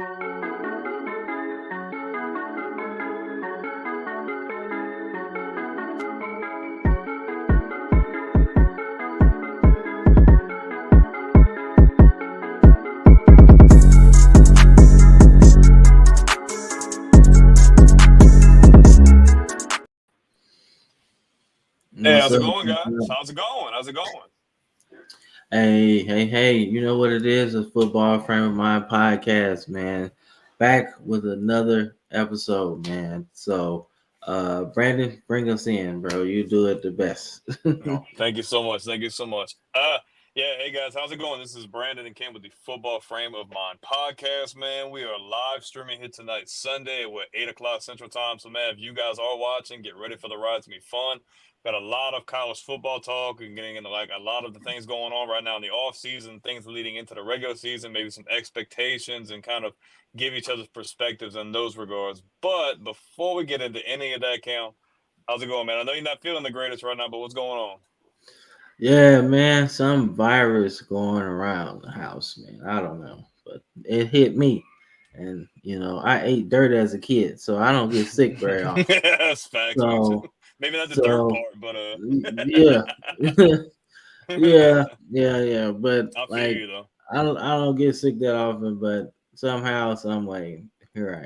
Hey, What's how's it up? going, What's guys? up? How's it going? How's it going? Hey. You know what it is? A football frame of mind podcast, man. Back with another episode, man. So, Brandon, bring us in, bro. You do it the best. Oh, thank you so much. Thank you so much. Yeah, hey guys, how's it going? This is Brandon and Cam with the Football Frame of Mind podcast, man. We are live streaming here tonight, Sunday at 8 o'clock Central Time. So, man, if you guys are watching, get ready for the ride. It's gonna be fun. Got a lot of college football talk and getting into like a lot of the things going on right now in the off season, things leading into the regular season, maybe some expectations and kind of give each other's perspectives in those regards. But before we get into any of that, Cam, how's it going, man? I know you're not feeling the greatest right now, but what's going on? Yeah, man. Some virus going around the house, man. I don't know, but it hit me. And, I ate dirt as a kid, so I don't get sick very often. That's facts, me too. So, Maybe not the dirt so, part, but yeah. Yeah. But I feel like, you though. I don't get sick that often, but somehow, some way, here I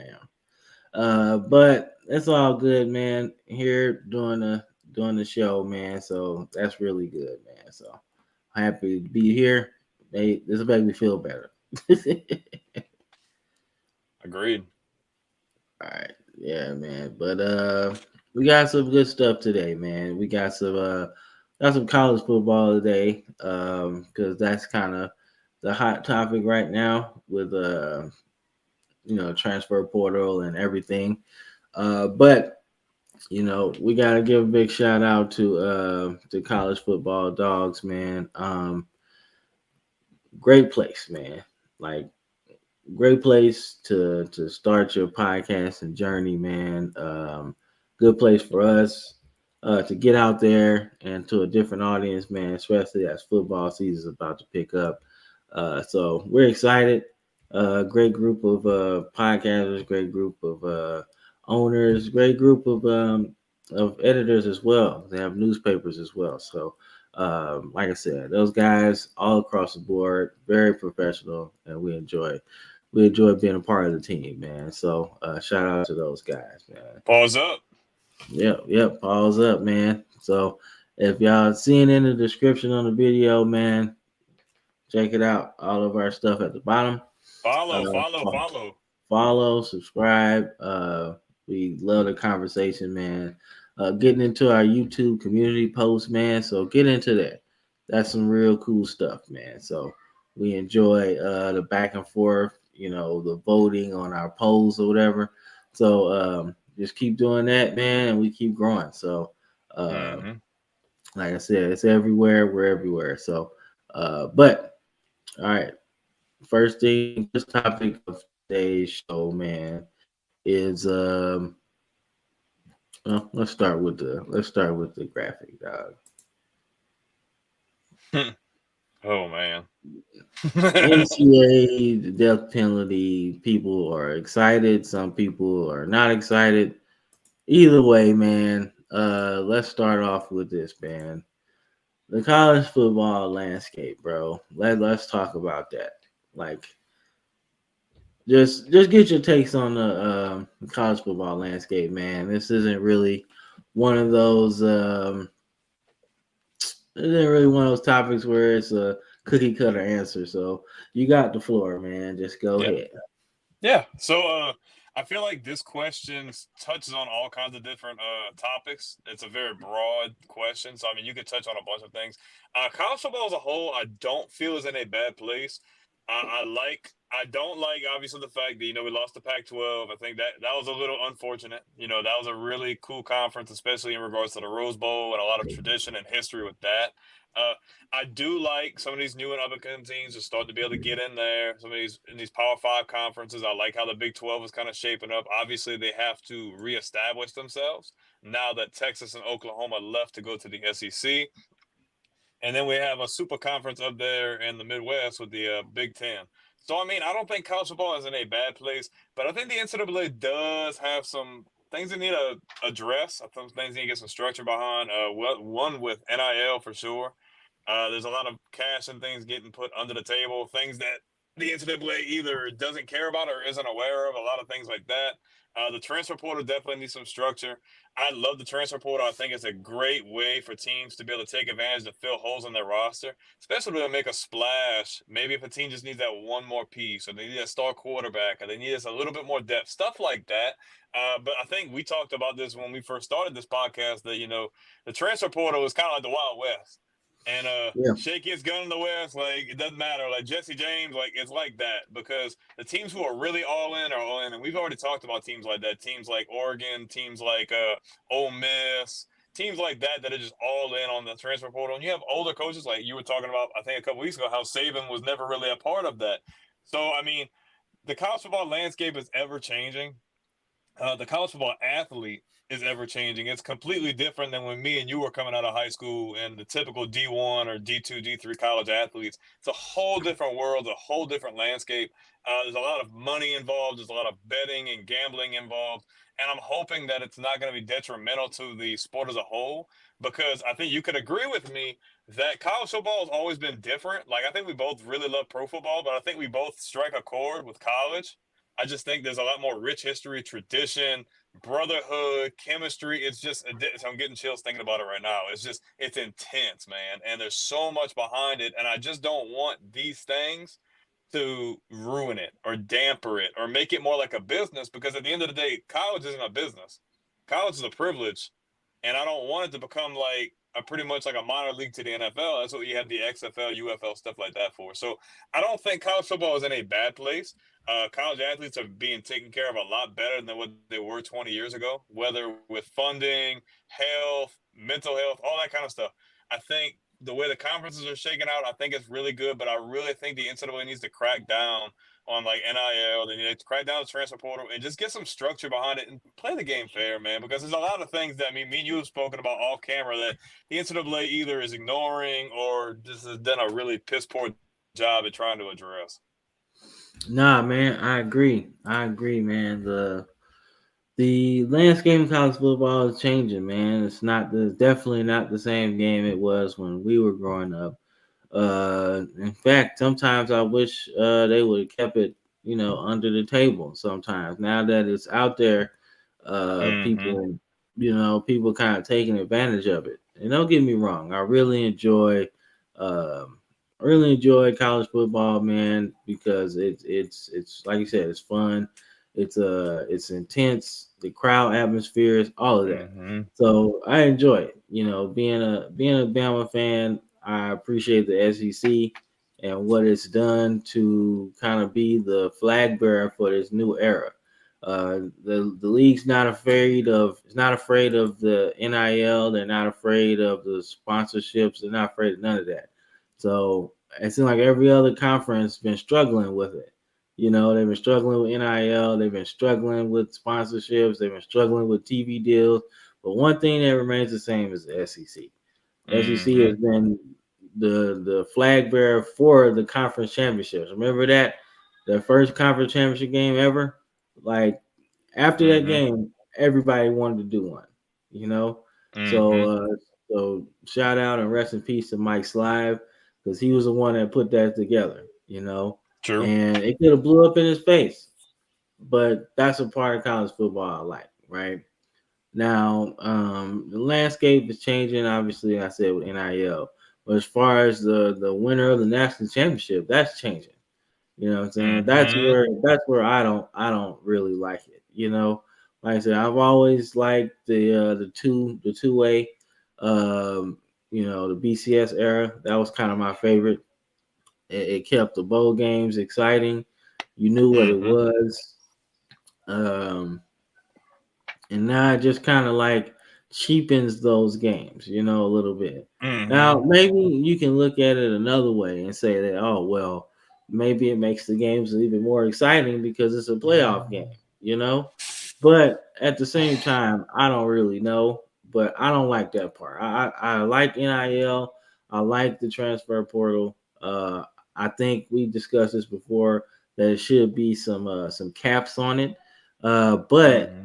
am. But it's all good, man. Here doing the show, man. So that's really good, man. So happy to be here. This will make me feel better. All Agreed. right, yeah, man. But we got some good stuff today, man. We got some college football today, because that's kind of the hot topic right now with transfer portal and everything. But we gotta give a big shout out to college football dogs, man. Great place, man. Like great place to start your podcasting journey, man. Good place for us to get out there and to a different audience, man, especially as football season is about to pick up. So we're excited. Great group of podcasters, great group of owners, great group of editors as well. They have newspapers as well. So, like I said, those guys all across the board, very professional, and we enjoy being a part of the team, man. So, shout out to those guys, man. Pause up. Yep. Pause up, man. So, if y'all seeing in the description on the video, man, check it out. All of our stuff at the bottom. Follow, Uh, follow, fo- follow. Follow, subscribe. We love the conversation, man. Getting into our YouTube community post, man. So get into that. That's some real cool stuff, man. So we enjoy the back and forth, the voting on our polls or whatever. So just keep doing that, man, and we keep growing. So uh, Hmm. like I said, it's everywhere. We're everywhere. So, but all right. First topic of today's show, man, is well, let's start with the graphic, dog. Oh man. NCAA, the death penalty. People are excited. Some people are not excited. Either way, man. Let's start off with this, man. The college football landscape, bro. Let's talk about that. Like, just get your takes on the college football landscape, man. This isn't really one of those. It isn't really one of those topics where it's a cookie cutter answer. So you got the floor, man. Just go Yeah. ahead. Yeah. So I feel like this question touches on all kinds of different topics. It's a very broad question. So I mean you could touch on a bunch of things. College football as a whole, I don't feel is in a bad place. I don't like obviously the fact that we lost the Pac-12. I think that was a little unfortunate. That was a really cool conference, especially in regards to the Rose Bowl and a lot of tradition and history with that. Uh, I do like some of these new and up-and-coming teams are starting to be able to get in there. Some of these in these Power Five conferences, I like how the Big 12 is kind of shaping up. Obviously, they have to reestablish themselves now that Texas and Oklahoma left to go to the SEC. And then we have a super conference up there in the Midwest with the Big Ten. So I mean, I don't think college football is in a bad place, but I think the NCAA does have some things they need to address. I think things need to get some structure behind. One with NIL for sure. There's a lot of cash and things getting put under the table, things that the NCAA either doesn't care about or isn't aware of. A lot of things like that. The transfer portal definitely needs some structure. I love the transfer portal. I think it's a great way for teams to be able to take advantage to fill holes in their roster, especially to make a splash. Maybe if a team just needs that one more piece, or they need a star quarterback, or they need us a little bit more depth, stuff like that. But I think we talked about this when we first started this podcast that the transfer portal is kind of like the Wild West. And Yeah. shake his gun in the West, like it doesn't matter. Like Jesse James, like it's like that because the teams who are really all in are all in, and we've already talked about teams like that. Teams like Oregon, teams like Ole Miss, teams like that are just all in on the transfer portal. And you have older coaches like you were talking about, I think a couple weeks ago, how Saban was never really a part of that. So I mean, the college football landscape is ever changing. The college football athlete is ever changing. It's completely different than when me and you were coming out of high school and the typical D1 or D2, D3 college athletes. It's a whole different world, a whole different landscape. There's a lot of money involved, there's a lot of betting and gambling involved. And I'm hoping that it's not going to be detrimental to the sport as a whole because I think you could agree with me that college football has always been different. Like, I think we both really love pro football, but I think we both strike a chord with college. I just think there's a lot more rich history, tradition, brotherhood, chemistry. It's just, I'm getting chills thinking about it right now. It's intense, man. And there's so much behind it. And I just don't want these things to ruin it or damper it or make it more like a business because at the end of the day, college isn't a business. College is a privilege. And I don't want it to become like a pretty much like a minor league to the NFL. That's what you have the XFL, UFL, stuff like that for. So I don't think college football is in a bad place. College athletes are being taken care of a lot better than what they were 20 years ago, whether with funding, health, mental health, all that kind of stuff. I think the way the conferences are shaking out, I think it's really good, but I really think the NCAA needs to crack down on like NIL. They need to crack down the transfer portal and just get some structure behind it and play the game fair, man. Because there's a lot of things that me and you have spoken about off camera that the NCAA either is ignoring or just has done a really piss poor job at trying to address. Nah, man, I agree. I agree, man. The landscape of college football is changing, man. It's definitely not the same game it was when we were growing up. In fact, sometimes I wish they would have kept it, under the table. Sometimes now that it's out there, Mm-hmm. people kind of taking advantage of it. And don't get me wrong, um, I really enjoy college football, man, because it's like you said, it's fun. It's intense. The crowd atmosphere is all of that. Mm-hmm. So I enjoy it. Being a Bama fan, I appreciate the SEC and what it's done to kind of be the flag bearer for this new era. The league's not afraid of the NIL. They're not afraid of the sponsorships. They're not afraid of none of that. So it seems like every other conference been struggling with it. They've been struggling with NIL. They've been struggling with sponsorships. They've been struggling with TV deals. But one thing that remains the same is the SEC. SEC Mm-hmm. has been the flag bearer for the conference championships. Remember that the first conference championship game ever? Like after that Mm-hmm. game, everybody wanted to do one. You know, so Mm-hmm. so shout out and rest in peace to Mike Slive because he was the one that put that together. True. And it could have blew up in his face, but that's a part of college football I like, right? Now, the landscape is changing. Obviously, I said with NIL, but as far as the winner of the national championship, that's changing. You know what I'm saying? Mm-hmm. That's where I don't really like it. Like I said, I've always liked the two way, the BCS era. That was kind of my favorite. It kept the bowl games exciting. You knew what it Mm-hmm. was. Um, and now it just kind of like cheapens those games, a little bit. Mm-hmm. Now, maybe you can look at it another way and say that, oh, well, maybe it makes the games even more exciting because it's a playoff game. But at the same time, I don't really know, but I don't like that part. I like NIL, I like the transfer portal. I think we discussed this before. there should be some caps on it. But Mm-hmm.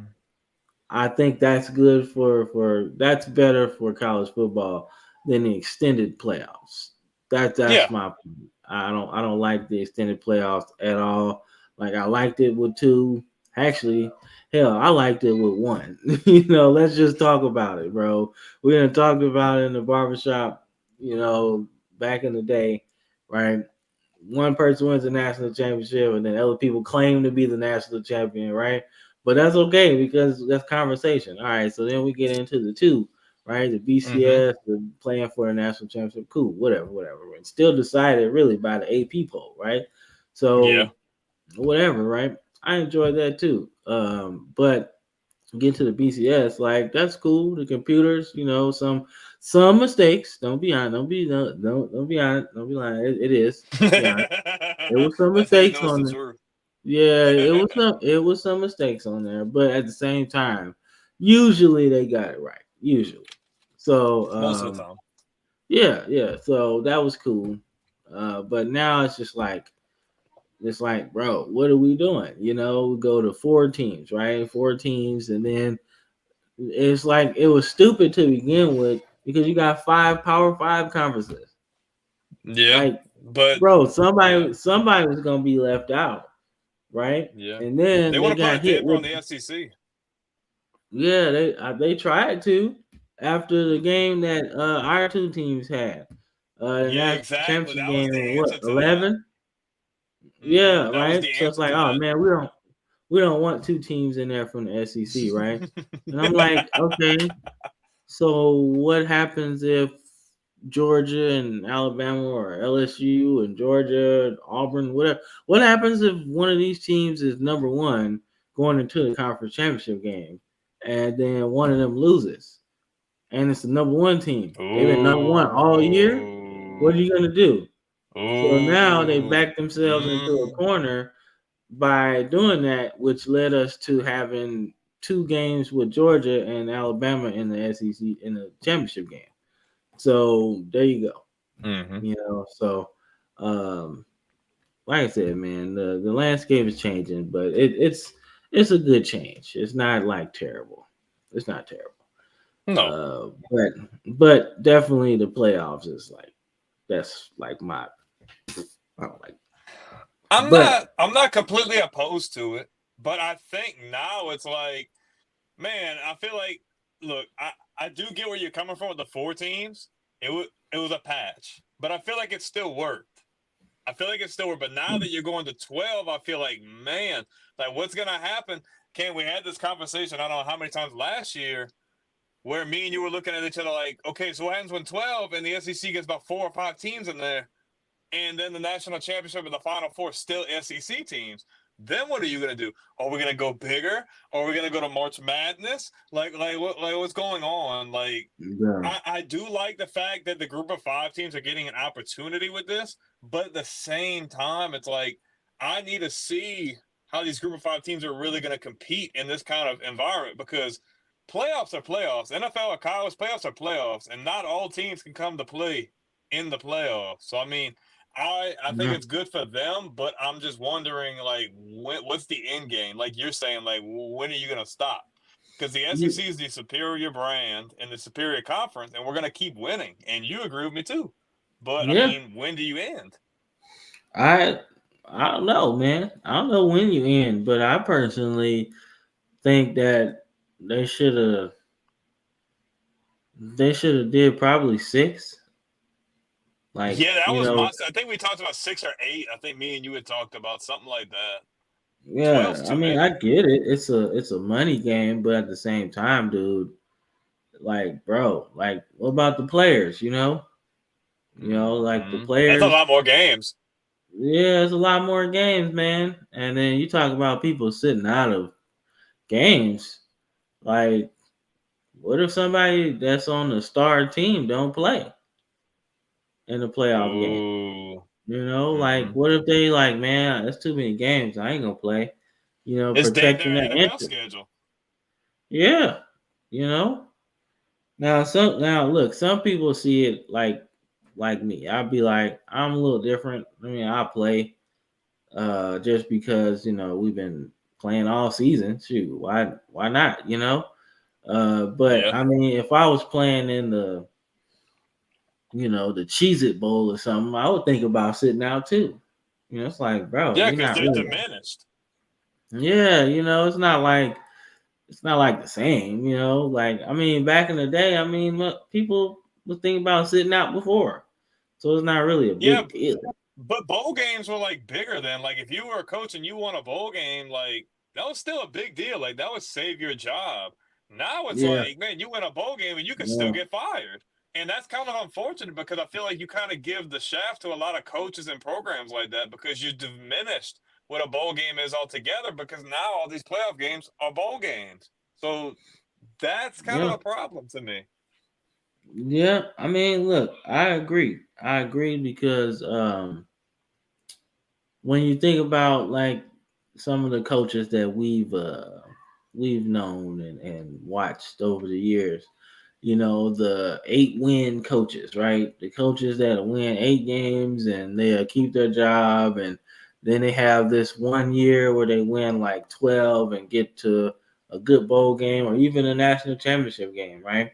I think that's good for that's better for college football than the extended playoffs. That's Yeah. my opinion. I don't like the extended playoffs at all. Like I liked it with two. Actually, hell, I liked it with one. Let's just talk about it, bro. We done talked about it in the barbershop, back in the day, right? One person wins the national championship and then other people claim to be the national champion, right? But that's okay because that's conversation. All right, so then we get into the two, right? The Mm-hmm. BCS, the playing for the national championship, cool, whatever. And still decided really by the AP poll, right? Yeah. So whatever, right? I enjoyed that too. But get to the BCS, like that's cool. The computers, some mistakes. Don't be honest. Don't be honest. Don't be lying. It is. Let's be honest. There was some That's how he mistakes knows on the there. truth. Yeah, it was some mistakes on there, but at the same time, usually they got it right. Usually. So Most of the time. yeah. So that was cool. But now it's like, bro, what are we doing? We go to four teams, right? Four teams, and then it's like it was stupid to begin with because you got five Power Five conferences. Yeah. Like, But bro, yeah. somebody was gonna be left out, right? Yeah. And They then want they to put a got hit damper on with, the SEC. yeah, they tried to after the game that our two teams had, the Yeah, national exactly. championship That was game the in answer what to that. 11? Yeah, That was right. the So it's answer like, to oh that. man, we don't want two teams in there from the SEC, right? And I'm like, okay, so what happens if Georgia and Alabama or LSU and Georgia, Auburn, whatever? What happens if one of these teams is number one going into the conference championship game, and then one of them loses, and it's the number one team? They've been number one all year. What are Ooh. you gonna do? So now they Ooh. backed themselves into a Mm. corner by doing that, which led us to having two games with Georgia and Alabama in the SEC in the championship game. So there you go. Mm-hmm. So um, like I said, man, the landscape is changing, but it's a good change. It's not like terrible. It's not terrible. No. But definitely the playoffs is like that's like my I don't like. I'm But not I'm not completely opposed to it, but I think now it's like, man, I feel like, look, I do get where you're coming from with the four teams. It was a patch, but I feel like it still worked. I feel like it's still worked. But now that you're going to 12, I feel like, man, like what's gonna happen? Can we had this conversation? I don't know how many times last year where me and you were looking at each other like, okay, so what happens when 12 and the SEC gets about 4 or 5 teams in there, and then the national championship and the final four still SEC teams? Then what are you gonna do? Are we gonna go bigger? Are we gonna go to March Madness? Like what's going on? Like yeah, I do like the fact that the group of five teams are getting an opportunity with this, but at the same time, it's like I need to see how these group of five teams are really going to compete in this kind of environment, because playoffs are playoffs. NFL or college playoffs are playoffs, and not all teams can come to play in the playoffs. So I mean, I think yeah, it's good for them, but I'm just wondering, like, what's the end game? Like you're saying, like, when are you going to stop? Because the you, SEC is the superior brand and the superior conference, and we're going to keep winning. And you agree with me too. But I yeah. mean, when do you end? I I don't know, man. I don't know when you end, but I personally think that they should have they should have did probably six. Like, Yeah, that was my. I think we talked about 6 or 8. I think me and you had talked about something like that. yeah, 12's I too mean, I many. get it. It's a money game, but at the same time, dude, like, bro, like, what about the players? Like the That's a players. lot more games. Yeah, it's a lot more games, man. And then you talk about people sitting out of games. Like, what if somebody that's on the star team don't play in the playoff game? Ooh. Like Mm-hmm. what if they like, man, that's too many games. I ain't gonna play. It's Protecting their that NFL interest. schedule. Yeah. You know. Now look, some people see it like me. I'd be like, I'm a little different. I mean, I play. just because we've been playing all season. Shoot, why not? But Yeah. I mean, if I was playing in the Cheez It Bowl or something, I would think about sitting out too. It's like, bro, Yeah, we're because not they're really. diminished. Yeah, it's not like the same. Like I mean, back in the day, I mean, look, people was thinking about sitting out before, so it's not really a Yeah, big deal. but bowl games were like bigger then. Like if you were a coach and you won a bowl game, like that was still a big deal. Like that would save your job. Now it's Yeah, like, man, you win a bowl game and you can still yeah, get fired. And that's kind of unfortunate because I feel like you kind of give the shaft to a lot of coaches and programs like that because you diminished what a bowl game is altogether because now all these playoff games are bowl games. So that's kind of yeah, a problem to me. yeah. I mean, look, I agree. I agree because when you think about like some of the coaches that we've known and watched over the years, the 8-win coaches, right? The coaches that win 8 games and they'll keep their job, and then they have this one year where they win like 12 and get to a good bowl game or even a national championship game, right?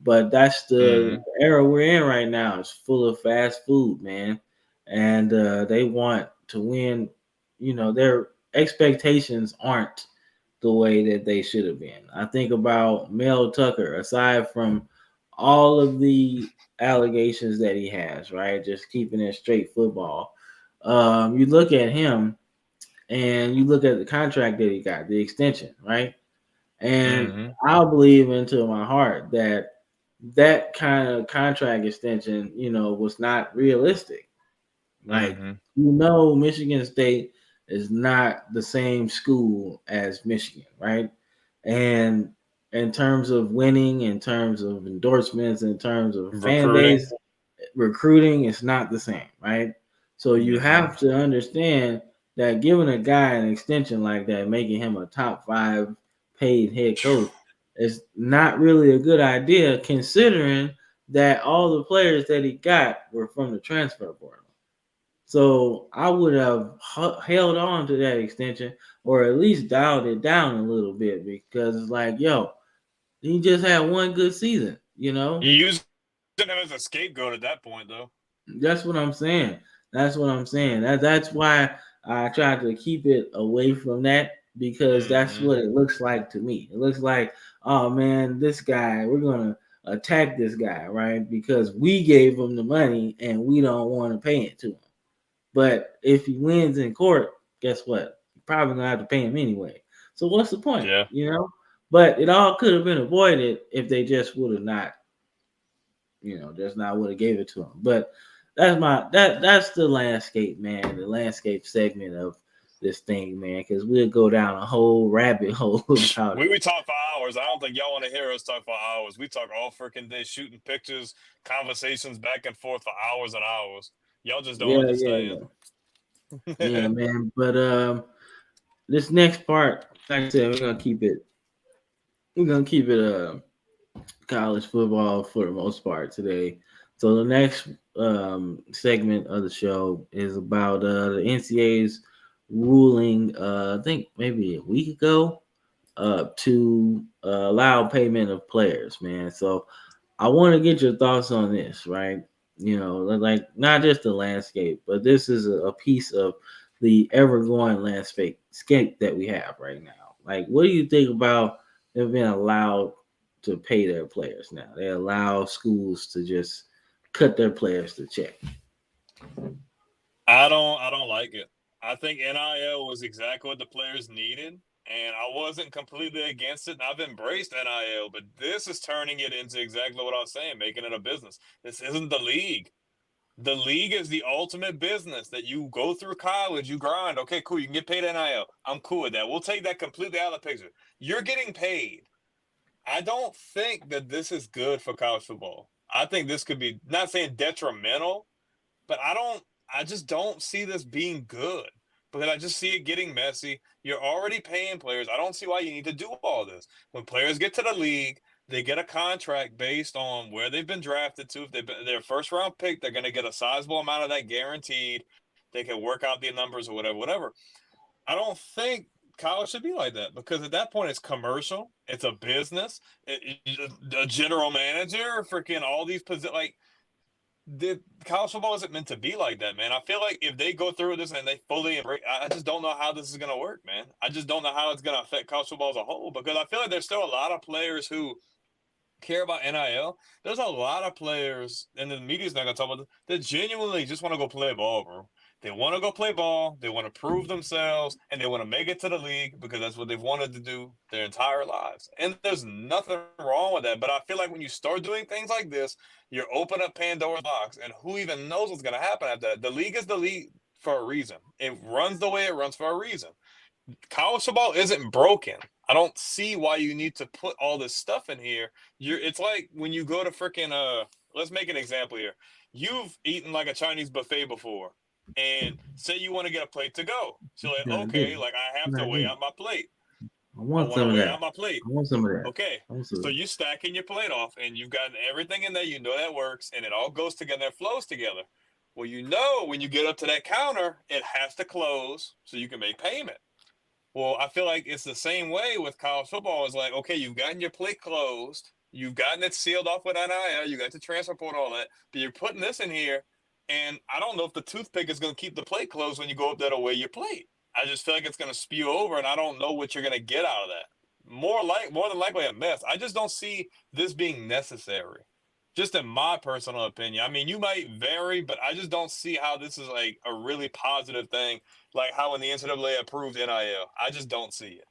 But that's the Mm-hmm. era we're in right now. It's full of fast food, man, and they want to win. Their expectations aren't the way that they should have been. I think about Mel Tucker. Aside from all of the allegations that he has, right, just keeping it straight football. You look at him and you look at the contract that he got, the extension, right? And Mm-hmm. I believe into my heart that kind of contract extension, was not realistic. Like, Mm-hmm. Michigan State is not the same school as Michigan, right? And in terms of winning, in terms of endorsements, in terms of fan Recruiting. base, recruiting is not the same, right? So you Mm-hmm. have to understand that giving a guy an extension like that, making him a top 5 paid head coach, is not really a good idea considering that all the players that he got were from the transfer portal. So I would have held on to that extension or at least dialed it down a little bit because it's like, yo, he just had one good season, You use him as a scapegoat at that point, though. That's what I'm saying. That's what I'm saying. That's why I try to keep it away from that because that's Mm-hmm. what it looks like to me. It looks like, oh man, this guy, we're gonna attack this guy, right? Because we gave him the money and we don't want to pay it to him. But if he wins in court, guess what? You're probably gonna have to pay him anyway. So what's the point? Yeah. But it all could have been avoided if they just would have not, just not would have gave it to him. But that's the landscape, man. The landscape segment of this thing, man, because we'll go down a whole rabbit hole about it. We talk for hours. I don't think y'all want to hear us talk for hours. We talk all freaking day, shooting pictures, conversations back and forth for hours and hours. Y'all just don't Yeah, yeah, understand. yeah, yeah, man. But this next part, like I said, we're gonna keep it college football for the most part today. So the next segment of the show is about the NCAA's ruling. I think maybe a week ago, to allow payment of players. Man, so I want to get your thoughts on this, right? Like not just the landscape, but this is a piece of the ever growing landscape scape that we have right now. Like, what do you think about them being allowed to pay their players now? They allow schools to just cut their players to check. I don't like it. I think NIL was exactly what the players needed, and I wasn't completely against it. And I've embraced NIL, but this is turning it into exactly what I was saying, making it a business. This isn't the league. The league is the ultimate business that you go through college, you grind. Okay, cool. You can get paid NIL. I'm cool with that. We'll take that completely out of the picture. You're getting paid. I don't think that this is good for college football. I think this could be not saying detrimental, but I just don't see this being good because I just see it getting messy. You're already paying players. I don't see why you need to do all this. When players get to the league, they get a contract based on where they've been drafted to. If they've been their first round pick, they're going to get a sizable amount of that guaranteed. They can work out their numbers or whatever. I don't think college should be like that because at that point it's commercial, it's a business, a general manager, freaking all these positions. Like the college football isn't meant to be like that, man. I feel like if they go through this and they fully embrace, I just don't know how this is gonna work, man. I just don't know how it's gonna affect college football as a whole because I feel like there's still a lot of players who care about NIL. There's a lot of players, and the media's not gonna talk about this, that genuinely just want to go play ball, bro. They want to go play ball. They want to prove themselves, and they want to make it to the league because that's what they've wanted to do their entire lives. And there's nothing wrong with that. But I feel like when you start doing things like this, you're opening up Pandora's box, and who even knows what's gonna happen after that? The league is the league for a reason. It runs the way it runs for a reason. College football isn't broken. I don't see why you need to put all this stuff in here. It's like when you go to freaking let's make an example here. You've eaten like a Chinese buffet before, and say you want to get a plate to go. So like, I okay, did. like I have to I weigh did. out my plate. I I want want to some of weigh that. out my plate. I want some of that. Okay. I want So some. you stacking your plate off and you've gotten everything in there, you know that works, and it all goes together and flows together. Well, you know when you get up to that counter, it has to close so you can make payment. Well, I feel like it's the same way with college football. It's like, okay, you've gotten your plate closed, you've gotten it sealed off with NIL, you got the transfer portal, all that, but you're putting this in here, and I don't know if the toothpick is going to keep the plate closed when you go up there to weigh your plate. I just feel like it's going to spew over, and I don't know what you're going to get out of that. More than likely a mess. I just don't see this being necessary. Just in my personal opinion. I mean, you might vary, but I just don't see how this is like a really positive thing like how when the NCAA approved NIL. I just don't see it.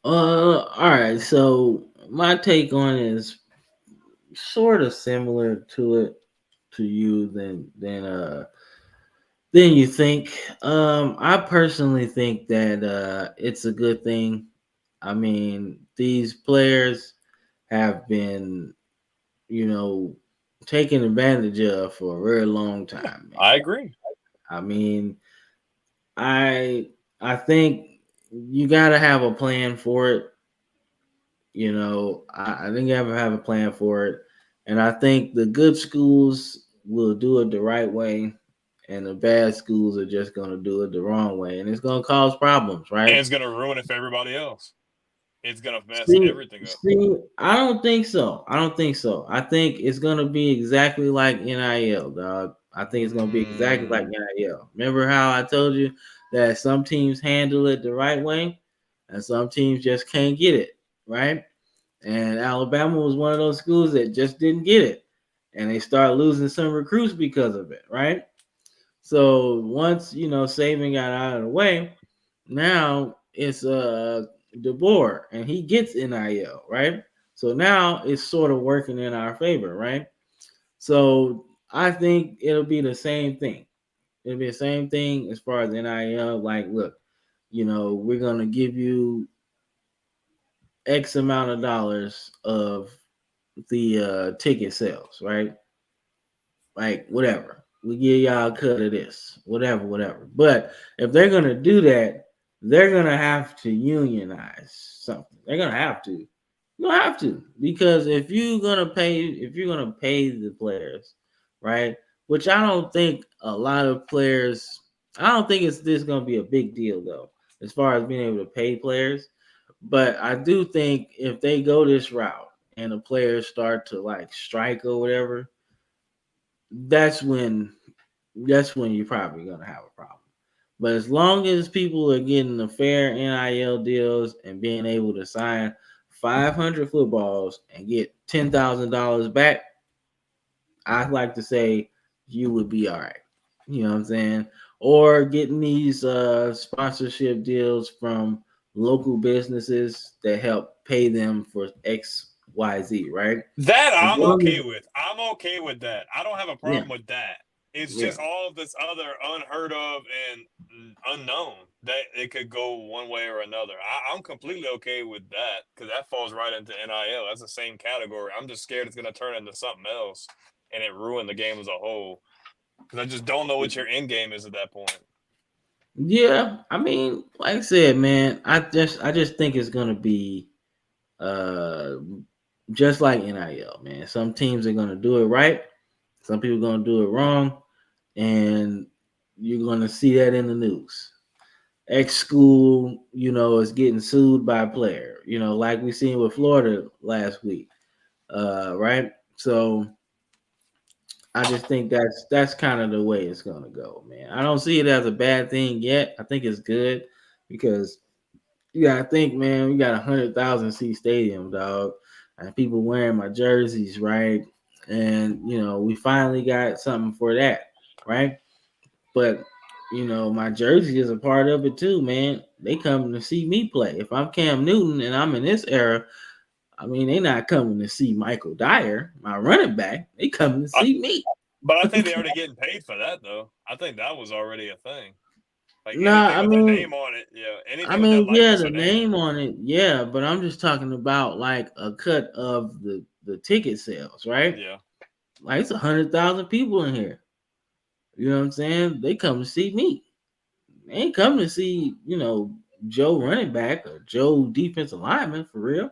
All right. So my take on it is sort of similar to you than you think. I personally think that it's a good thing. I mean, these players have been, you know, taken advantage of for a very long Yeah, time, man. I agree. I mean, I I think you got to have a plan for it. I think you have a plan for it, and I think the good schools will do it the right way, and the bad schools are just going to do it the wrong way, and it's going to cause problems, And right? it's gonna ruin it for everybody else. It's gonna mess See, everything up. I don't think so. I don't think so. I think it's going to be exactly like NIL, dog. I think it's going to be exactly like Mm, NIL. Remember how I told you that some teams handle it the right way, and some teams just can't get it, right? And Alabama was one of those schools that just didn't get it. And they started losing some recruits because of it, right? So once, Saban got out of the way, now it's DeBoer and he gets NIL, right? So now it's sort of working in our favor, right? So I think it'll be the same thing. It'll be the same thing as far as NIL. Like, look, we're gonna give you X amount of dollars of the ticket sales, right? Like whatever. We give y'all a cut of this, whatever. But if they're gonna do that, they're gonna have to unionize something. They're gonna have to. You have to because if you're gonna pay the players, right? Which I don't think a lot of players. I don't think it's this gonna be a big deal though, as far as being able to pay players. But I do think if they go this route and the players start to like strike or whatever, that's when you're probably gonna have a problem. But as long as people are getting the fair NIL deals and being able to sign 500 footballs and get $10,000 back, I'd like to say you would be all right. You know what I'm saying? Or getting these sponsorship deals from local businesses that help pay them for XYZ, right? that As I'm long okay as with. I'm okay with that. I don't have a yeah, problem with that. It's yeah. just all of this other unheard of and unknown that it could go one way or another. I'm completely okay with that because that falls right into NIL. That's the same category. I'm just scared it's going to turn into something else and it ruin the game as a whole because I just don't know what your end game is at that point. Yeah, I mean, like I said, man, I just think it's gonna be uh just like NIL, man. Some teams are gonna do it right, some people are gonna do it wrong, and you're gonna see that in the news. X school, is getting sued by a player. Like we seen with Florida last week, right? So I just think that's kind of the way it's gonna go, man. I don't see it as a bad thing yet. I think it's good because you gotta think, man. We got 100,000 seat stadium, dog, and people wearing my jerseys, right? And we finally got something for that, right? But my jersey is a part of it too, man. They come to see me play. If I'm Cam Newton and I'm in this era, I mean, they not coming to see Michael Dyer, my running back. They coming to I, see me. but I think they already getting paid for that though. I think that was already a thing. Like Nah, anything with their name on it, yeah. I Anything with their mean, yeah, likeness the or name. name on it, yeah, but I'm just talking about like a cut of the ticket sales, right? Yeah, Like it's 100,000 people in here. You know what I'm saying? They come to see me. They ain't come to see Joe running back or Joe defensive lineman for real.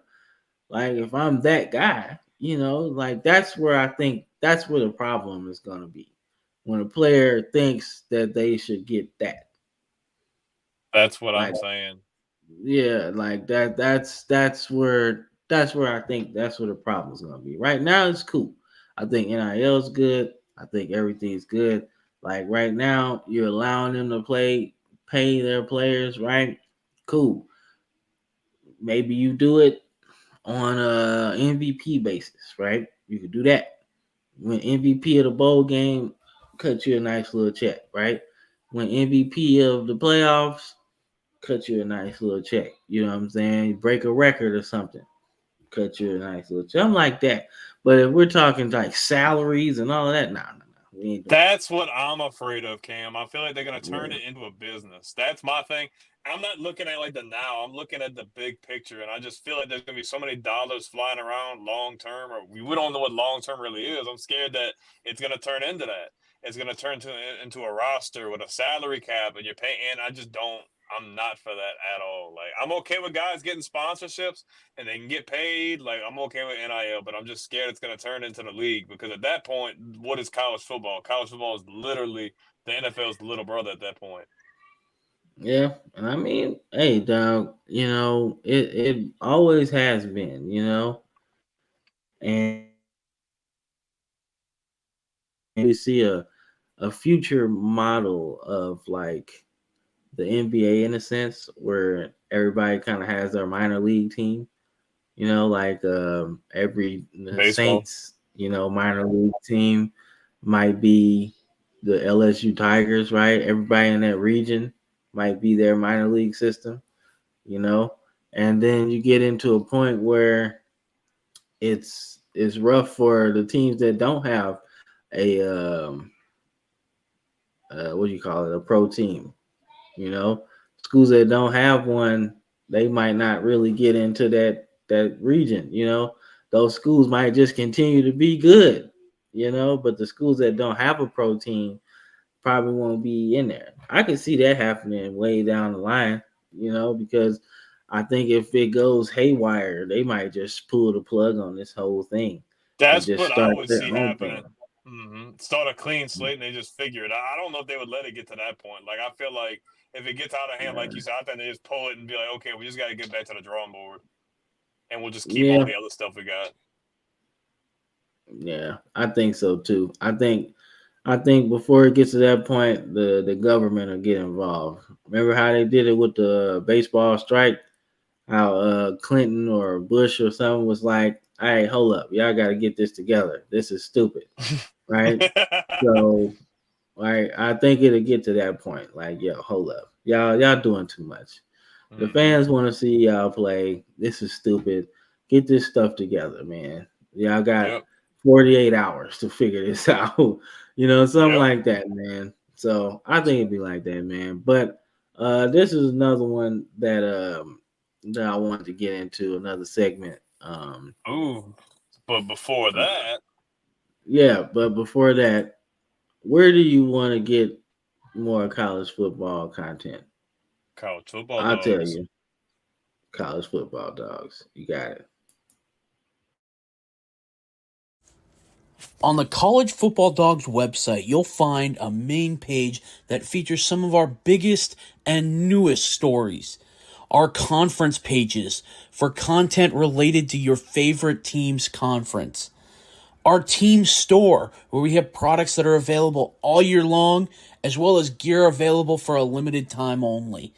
Like if I'm that guy, like that's where the problem is gonna be. When a player thinks that they should get that. that's what I'm Like saying. yeah, like that's where I think that's where the problem is gonna be. Right now it's cool. I think NIL is good. I think everything's good. Like right now, you're allowing them to pay their players, right? Cool. Maybe you do it on a MVP basis, right? You could do that. When MVP of the bowl game, cut you a nice little check, right? When MVP of the playoffs, cut you a nice little check. You know what I'm saying? Break a record or something, cut you a nice little check. I'm like that. But if we're talking like salaries and all of that, nah. We ain't doing That's what I'm afraid of, Cam. I feel like they're gonna turn that. it into a business. That's my thing. I'm not looking at like the now. I'm looking at the big picture, and I just feel like there's gonna be so many dollars flying around long term, or we don't know what long term really is. I'm scared that it's gonna turn into that. It's gonna turn into a roster with a salary cap, and you're paying. And I just don't. I'm not for that at all. Like I'm okay with guys getting sponsorships and they can get paid. Like I'm okay with NIL, but I'm just scared it's going to turn into the league because at that point, what is college football? College football is literally the NFL's little brother at that point. Yeah, and I mean, hey, dog, it always has been, and we see a future model of like the NBA in a sense where everybody kind of has their minor league team. Like every the Baseball. Saints, minor league team might be the LSU Tigers, right? Everybody in that region might be their minor league system, you know. And then you get into a point where it's rough for the teams that don't have a what do you call it, a pro team, you know. Schools that don't have one, they might not really get into that region, those schools might just continue to be good, but the schools that don't have a pro team probably won't be in there. I can see that happening way down the line, because I think if it goes haywire, they might just pull the plug on this whole thing and That's just what I start would their see own happening. thing. Start a clean slate and they just figure it out. I don't know if they would let it get to that point. Like I feel like if it gets out of hand, like you said, I think they just pull it and be like, okay, we just got to get back to the drawing board, and we'll just keep all Yeah, the other stuff we got. yeah, I think so too. I think before it gets to that point, the government will get involved. Remember how they did it with the baseball strike? How Clinton or Bush or someone was like, "All right, hold up, y'all got to get this together. This is stupid, right?" So, I think it'll get to that point. Like, yo, hold up, y'all doing too much. The hmm fans want to see y'all play. This is stupid. Get this stuff together, man. Y'all got Yep. 48 hours to figure this out. Something Yep. like that, man. So I think it'd be like that, man. But this is another one that I wanted to get into, another segment. Ooh. But before that, Yeah, but before that, where do you want to get more college football content? college football I'll tell dogs. you, college football dogs. You got it. On the College Football Dogs website, you'll find a main page that features some of our biggest and newest stories. Our conference pages for content related to your favorite team's conference. Our team store, where we have products that are available all year long, as well as gear available for a limited time only.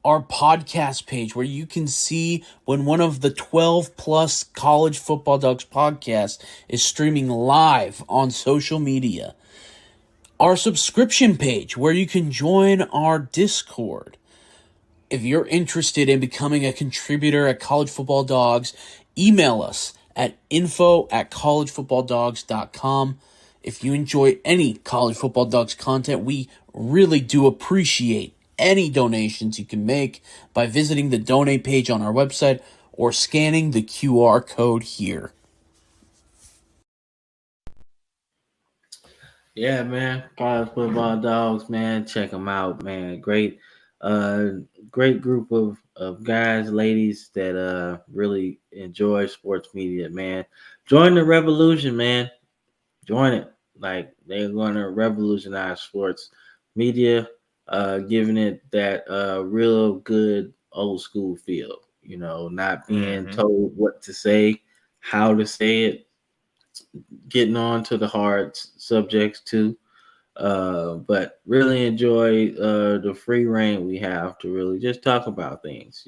Our podcast page, where you can see when one of the 12 plus College Football Dogs podcasts is streaming live on social media. Our subscription page, where you can join our Discord. If you're interested in becoming a contributor at College Football Dogs, email us at info@collegefootballdogs.com. If you enjoy any College Football Dogs content, we really do appreciate any donations you can make by visiting the donate page on our website or scanning the QR code here. Yeah, man. College Football Dogs, man. Check them out, man. Uh, great group of guys, ladies that really enjoy sports media, man. Join the revolution, man. Join it. Like they're gonna revolutionize sports media, giving it that real good old school feel. Not being Mm-hmm. told what to say, how to say it, getting on to the hard subjects too. But really enjoy the free reign we have to really just talk about things,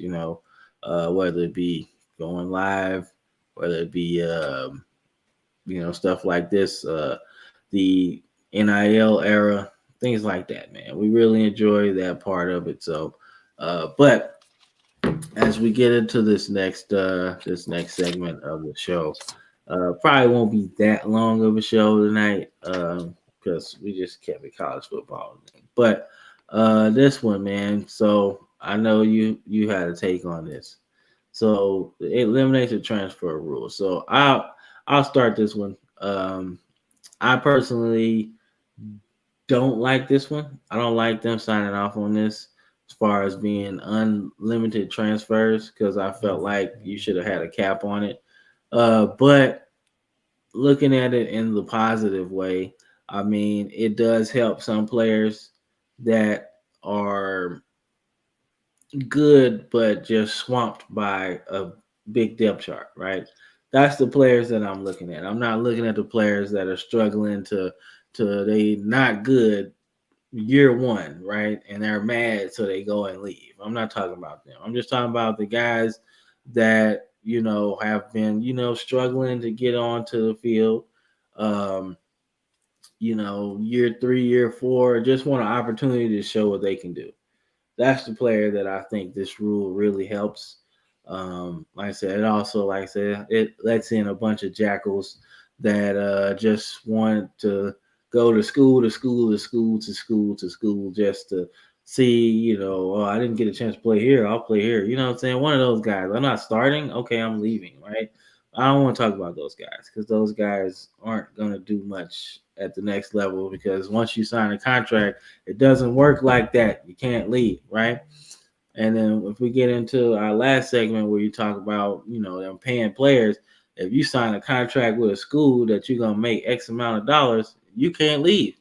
whether it be going live, whether it be, stuff like this, the NIL era, things like that, man. We really enjoy that part of it. So, but as we get into this next segment of the show, probably won't be that long of a show tonight because we just kept it college football. But this one, man. So I know you had a take on this. So the elimination transfer rule. So I'll start this one. I personally don't like this one. I don't like them signing off on this as far as being unlimited transfers because I felt like you should have had a cap on it. But looking at it in the positive way, I mean, it does help some players that are good, but just swamped by a big depth chart, right? That's the players that I'm looking at. I'm not looking at the players that are struggling to they not good year one, right? And they're mad, so they go and leave. I'm not talking about them. I'm just talking about the guys that have been struggling to get onto the field. Um, year three, year four, just want an opportunity to show what they can do. That's the player that I think this rule really helps. Like I said, it also, like I said, it lets in a bunch of jackals that just want to go to school, to school, to school, to school, to school, just to see, oh, I didn't get a chance to play here. I'll play here. You know what I'm saying? One of those guys. I'm not starting. Okay, I'm leaving, right? I don't want to talk about those guys because those guys aren't going to do much at the next level because once you sign a contract, it doesn't work like that. You can't leave, right? And then if we get into our last segment where you talk about, them paying players, if you sign a contract with a school that you're gonna make X amount of dollars, you can't leave.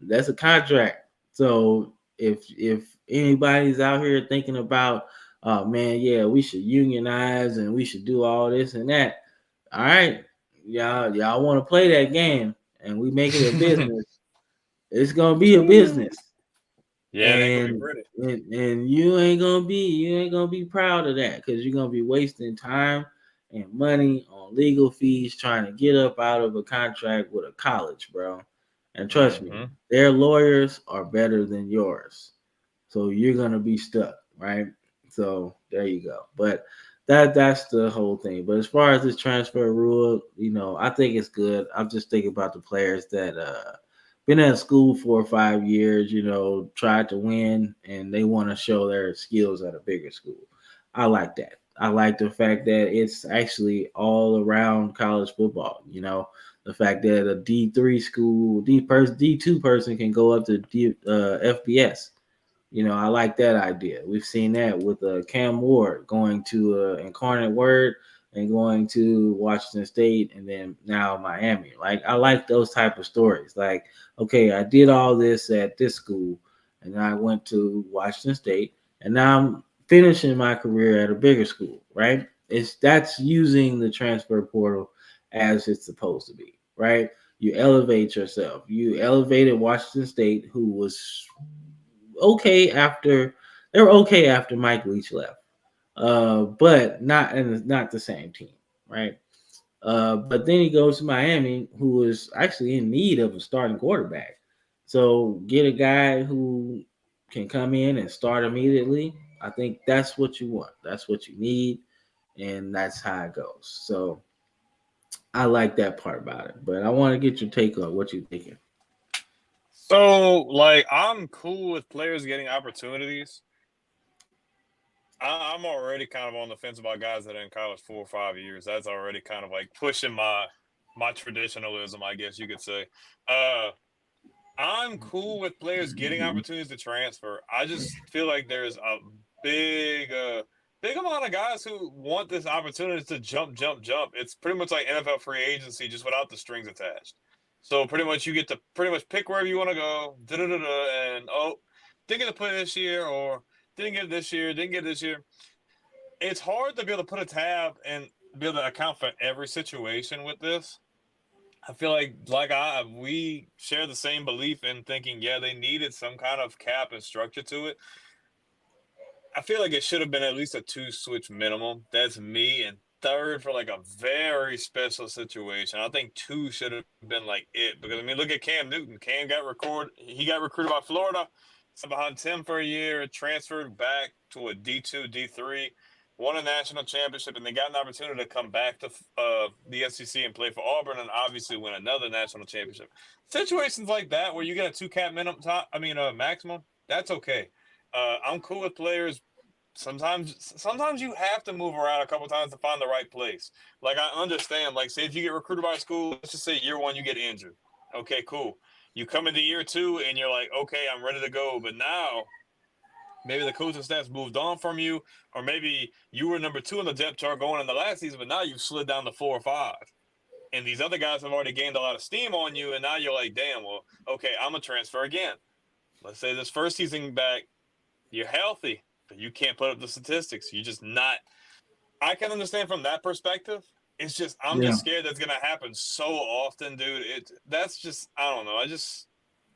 That's a contract. So if anybody's out here thinking about, oh man, yeah, we should unionize and we should do all this and that. All right, y'all want to play that game and we make it a business. It's gonna be a business. Yeah, it ain't gonna be and pretty. and you ain't gonna be proud of that because you're gonna be wasting time and money on legal fees trying to get up out of a contract with a college, bro. And trust me, Mm-hmm. their lawyers are better than yours, so you're gonna be stuck, right? So there you go. But that's the whole thing. But as far as this transfer rule, I think it's good. I'm just thinking about the players that been at school 4 or 5 years, tried to win, and they want to show their skills at a bigger school. I like that. I like the fact that it's actually all around college football. The fact that a D3 school, D2 person can go up to FBS. I like that idea. We've seen that with Cam Ward going to Incarnate Word and going to Washington State and then now Miami. Like I like those type of stories. Like, okay, I did all this at this school and I went to Washington State and now I'm finishing my career at a bigger school, right? That's using the transfer portal as it's supposed to be, right? You elevate yourself. You elevated Washington State, who was okay after they were okay after Mike Leach left, but not the same team, right? But then he goes to Miami, who is actually in need of a starting quarterback. So get a guy who can come in and start immediately. I think that's what you want. That's what you need, and that's how it goes. So I like that part about it. But I want to get your take on what you're thinking. So, like, I'm cool with players getting opportunities. I'm already kind of on the fence about guys that are in college 4 or 5 years. That's already kind of like pushing my traditionalism, I guess you could say. Uh, I'm cool with players getting opportunities to transfer. I just feel like there's a big, big amount of guys who want this opportunity to jump, jump, jump. It's pretty much like NFL free agency, just without the strings attached. So pretty much you get to pretty much pick wherever you want to go, and didn't get to play this year, or didn't get it this year, didn't get it this year. It's hard to be able to put a tab and be able to account for every situation with this. I feel like we share the same belief in thinking, yeah, they needed some kind of cap and structure to it. I feel like it should have been at least a 2 switch minimum. That's me. And third, for like a very special situation, I think two should have been like it. Because I mean, look at Cam Newton. Cam got recorded. He got recruited by Florida. Sat behind Tim for a year. Transferred back to a D2, D3. Won a national championship, and they got an opportunity to come back to the SEC and play for Auburn, and obviously win another national championship. Situations like that, where you get a two cap minimum, maximum, that's okay. I'm cool with players. Sometimes you have to move around a couple times to find the right place. Like I understand. Like say if you get recruited by a school, let's just say year one you get injured. Okay, cool. You come into year two and you're like, okay, I'm ready to go. But now maybe the coaching staff's moved on from you, or maybe you were number two on the depth chart going in the last season, but now you've slid down to 4 or 5. And these other guys have already gained a lot of steam on you, and now you're like, damn, well, okay, I'm going to transfer again. Let's say this first season back, you're healthy, but you can't put up the statistics. You're just not. I can understand from that perspective. It's just, I'm Yeah. just scared that's going to happen so often, dude. That's just, I don't know. I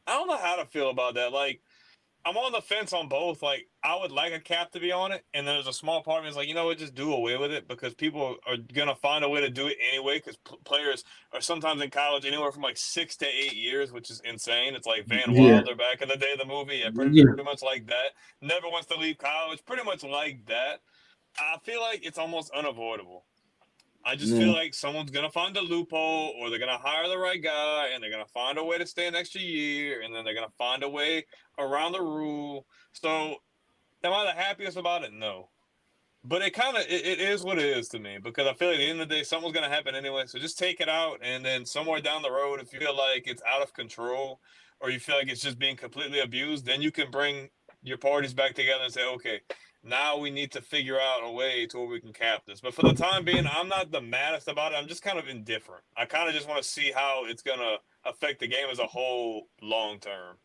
don't know how to feel about that. Like, I'm on the fence on both. Like, I would like a cap to be on it, and then there's a small part of me that's like, you know what, just do away with it because people are gonna find a way to do it anyway. Because players are sometimes in college anywhere from like 6 to 8 years, which is insane. It's like Van Yeah. Wilder back in the day of the movie, yeah, pretty Yeah. much like that. Never wants to leave college, pretty much like that. I feel like it's almost unavoidable. I just feel Yeah. like someone's gonna find a loophole, or they're gonna hire the right guy, and they're gonna find a way to stay an extra year, and then they're gonna find a way around the rule. So, am I the happiest about it? No, but it is what it is to me because I feel like at the end of the day, something's gonna happen anyway. So just take it out, and then somewhere down the road, if you feel like it's out of control, or you feel like it's just being completely abused, then you can bring your parties back together and say, okay, now we need to figure out a way to where we can cap this. But for the time being, I'm not the maddest about it. I'm just kind of indifferent. I kind of just want to see how it's gonna affect the game as a whole long term.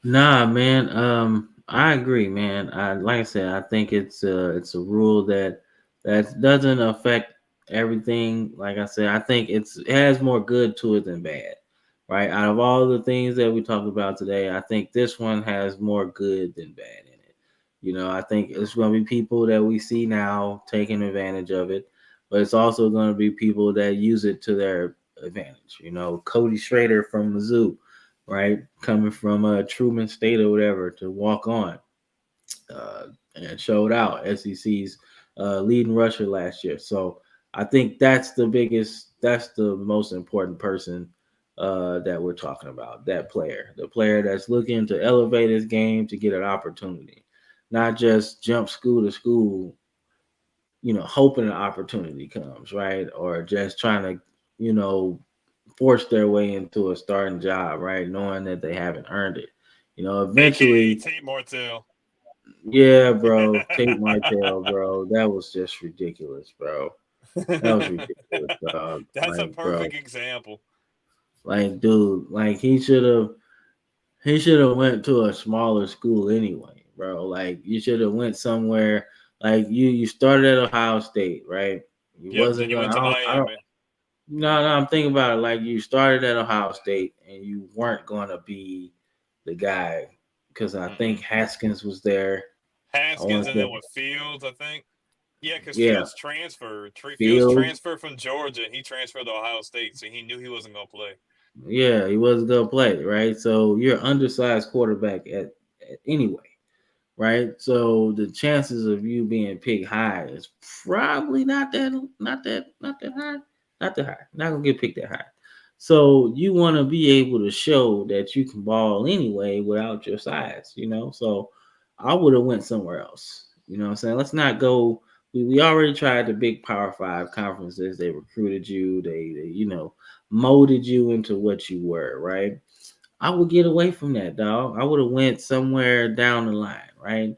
Nah, man. I agree, man. Like I said, I think it's a rule that doesn't affect everything. Like I said, I think it has more good to it than bad. Right. Out of all the things that we talked about today, I think this one has more good than bad in it. I think it's going to be people that we see now taking advantage of it, but it's also going to be people that use it to their advantage. Cody Schrader from Mizzou, right? Coming from Truman State or whatever to walk on and showed out SEC's leading rusher last year. So I think that's the most important person that we're talking about, that player, the player that's looking to elevate his game to get an opportunity, not just jump school to school, hoping an opportunity comes, right? Or just trying to, force their way into a starting job, right? Knowing that they haven't earned it. AKA Eventually, Tate Martell. Yeah, bro. Tate Martell, bro. That was just ridiculous, bro. That was ridiculous, dog. That's a Like, bro. perfect example. Like, dude, like he should have went to a smaller school anyway, bro. Like you should have went somewhere like you started at Ohio State, right? You Yep. wasn't Then you gonna went to I don't Miami. no, I'm thinking about it like you started at Ohio State and you weren't gonna be the guy because I think Mm-mm. Haskins was there. I Haskins, want and to then say, with Fields, I think. Yeah, because yeah, Fields transferred. Fields Fields. transferred from Georgia, and he transferred to Ohio State, so he knew he wasn't going to play. Yeah, he wasn't gonna play, right? So you're an undersized quarterback at anyway, right? So the chances of you being picked high is probably not that high, not that high. Not gonna get picked that high. So you want to be able to show that you can ball anyway without your size, you know. So I would have went somewhere else. You know what I'm saying? Let's not go. We already tried the big Power Five conferences. They recruited you. They molded you into what you were, right? I would get away from that, dog. I would have went somewhere down the line, right?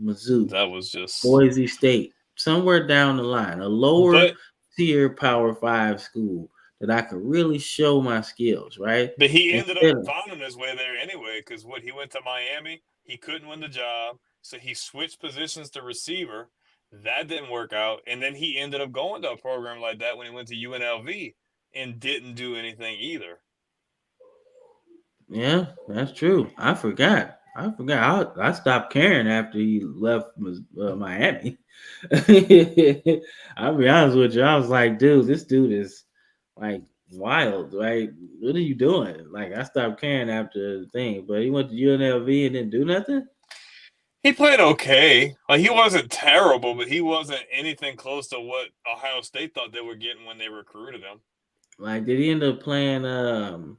Mizzou, That was just. Boise State, somewhere down the line, a lower But tier Power Five school that I could really show my skills, right? but he ended up Instead of finding his way there anyway, because what he went to Miami, he couldn't win the job, so he switched positions to receiver. That didn't work out, and then he ended up going to a program like that when he went to UNLV and didn't do anything either. yeah, that's true. I forgot. I stopped caring after he left Miami. I'll be honest with you. I was like, dude, this dude is like wild, right? What are you doing? Like, I stopped caring after the thing, but he went to UNLV and didn't do nothing. He played okay. Like he wasn't terrible, but he wasn't anything close to what Ohio State thought they were getting when they recruited him. Like, did he end up playing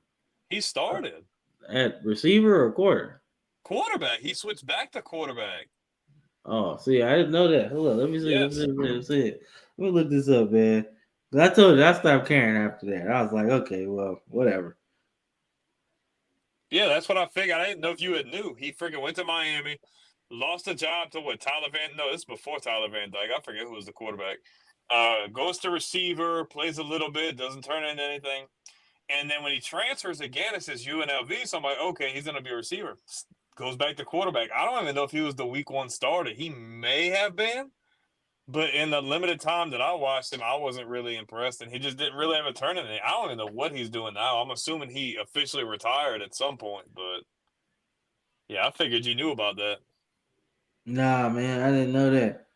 He started at receiver or quarter? quarterback. He switched back to quarterback. Oh, see, I didn't know that. Hold on, let me see. Let's Yes. see. Let's see. Let me look this up, man. 'Cause I told you I stopped caring after that. I was like, okay, well, whatever. Yeah, that's what I figured. I didn't know if you had knew. He freaking went to Miami, lost a job to what Tyler Van. No, this is before Tyler Van Dyke. I forget who was the quarterback. Goes to receiver, plays a little bit, doesn't turn into anything. And then when he transfers again, it says UNLV. So I'm like, okay, he's going to be a receiver. Goes back to quarterback. I don't even know if he was the week one starter. He may have been, but in the limited time that I watched him, I wasn't really impressed. And he just didn't really have a turn in it. I don't even know what he's doing now. I'm assuming he officially retired at some point. But yeah, I figured you knew about that. Nah, man, I didn't know that.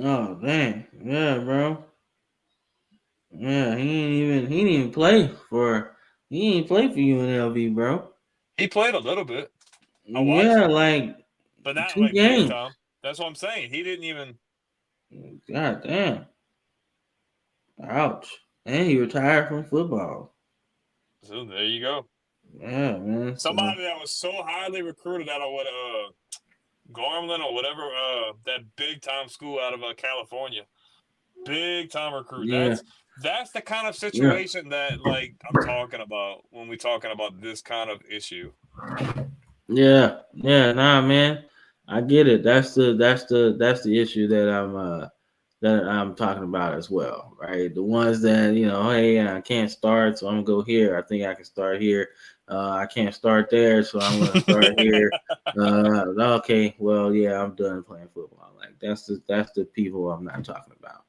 Oh, dang. Yeah, bro. Yeah, he ain't play for UNLV, bro. He played a little bit. I watched Yeah, him, like but not two like big games. time. That's what I'm saying. He didn't even. God damn. Ouch. And he retired from football. So there you go. Yeah, man. So Somebody that was so highly recruited out of what Garland or whatever that big time school out of California. Big time recruit. yeah, That's the kind of yeah. situation that like I'm talking about when we talking about this kind of issue. Yeah, nah, man. I get it. That's the issue that I'm talking about as well, right? The ones that hey, I can't start, so I'm gonna go here. I think I can start here. I can't start there, so I'm gonna start here. Okay, well, yeah, I'm done playing football. Like that's the people I'm not talking about.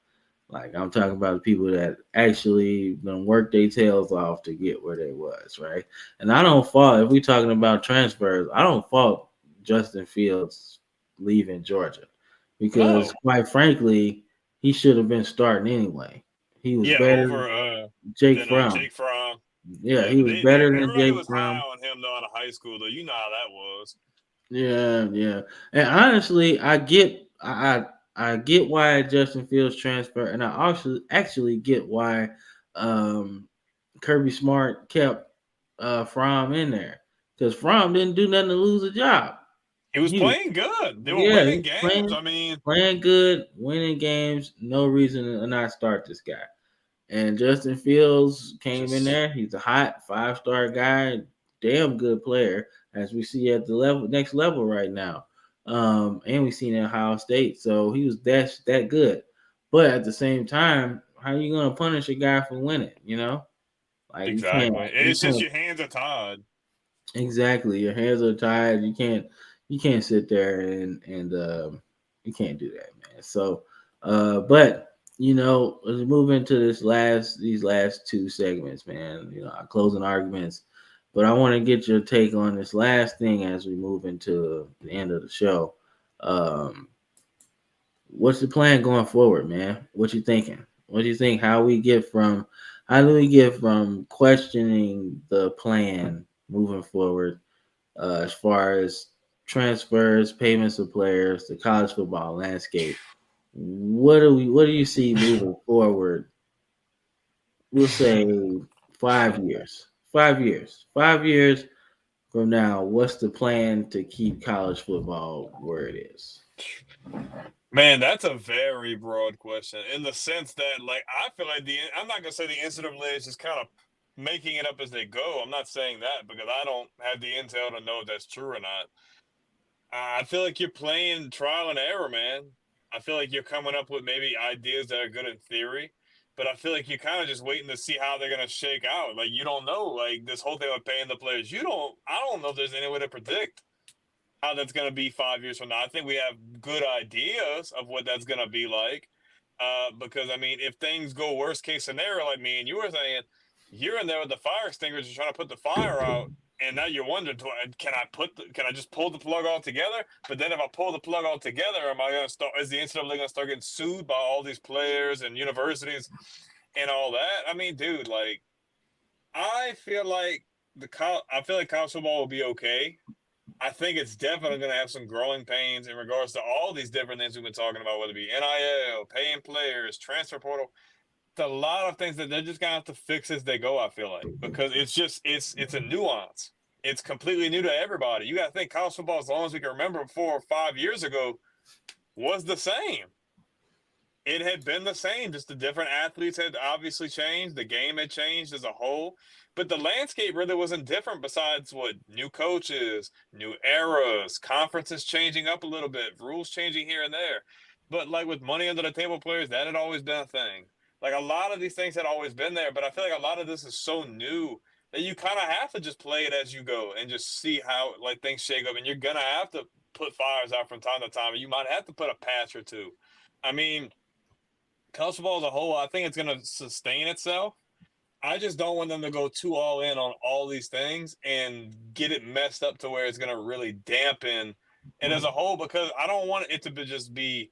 Like I'm talking about the people that actually gonna work their tails off to get where they was, right? And I don't fault if we talking about transfers. I don't fault Justin Fields leaving Georgia because, No. quite frankly, he should have been starting anyway. He was Yeah, better than over Jake than Fromm. Jake Fromm. Yeah, Yeah, he but was they better than everybody Jake was high Fromm. on him though out of high school though. You know how that was. Yeah. And honestly, I get why Justin Fields transferred, and I also actually get why um, Kirby Smart kept Fromm in there because Fromm didn't do nothing to lose a job. He was He was playing good. They were yeah, winning he's games. playing I mean, playing good, winning games. No reason to not start this guy. And Justin Fields came in just there. He's a hot 5-star guy. damn good player, as we see at the next level right now. And we seen at Ohio State, so he was that good. But at the same time, how you gonna punish a guy for winning? You know, like Exactly. you It's just can't your hands are tied. exactly. Your hands are tied. You can't sit there and you can't do that, man. So, but you know, let's move into these last two segments, man. You know, our closing arguments. But I want to get your take on this last thing as we move into the end of the show. Um, what's the plan going forward, man? What you thinking? What do you think? How do we get from questioning the plan moving forward as far as transfers, payments of players, the college football landscape? What do you see moving forward? We'll say 5 years. 5 years. 5 years from now, what's the plan to keep college football where it is? Man, that's a very broad question in the sense that, like, I feel like I'm not gonna say the NCAA is just kind of making it up as they go. I'm not saying that because I don't have the intel to know if that's true or not. I feel like you're playing trial and error, man. I feel like you're coming up with maybe ideas that are good in theory, but I feel like you're kind of just waiting to see how they're gonna shake out. Like you don't know, like this whole thing with paying the players. I don't know if there's any way to predict how that's going to be 5 years from now. I think we have good ideas of what that's going to be like. Because, I mean, if things go worst case scenario, like me and you were saying, you're in there with the fire extinguisher trying to put the fire out. And now you're wondering, can I just pull the plug altogether? But then if I pull the plug altogether, is the NCAA going to start getting sued by all these players and universities and all that? I mean, dude, like, I feel like college football will be okay. I think it's definitely going to have some growing pains in regards to all these different things we've been talking about, whether it be NIL, paying players, transfer portal. It's a lot of things that they're just going to have to fix as they go, I feel like, because it's a nuance. It's completely new to everybody. You got to think college football, as long as we can remember 4 or 5 years ago, was the same. It had been the same, just the different athletes had obviously changed. The game had changed as a whole. But the landscape really wasn't different besides what new coaches, new eras, conferences changing up a little bit, rules changing here and there. But like with money under the table players, that had always been a thing. Like a lot of these things had always been there, but I feel like a lot of this is so new that you kind of have to just play it as you go and just see how like things shake up. And you're gonna have to put fires out from time to time. And you might have to put a patch or two. I mean, college football as a whole, I think it's going to sustain itself. I just don't want them to go too all in on all these things and get it messed up to where it's going to really dampen it as a whole because I don't want it to just be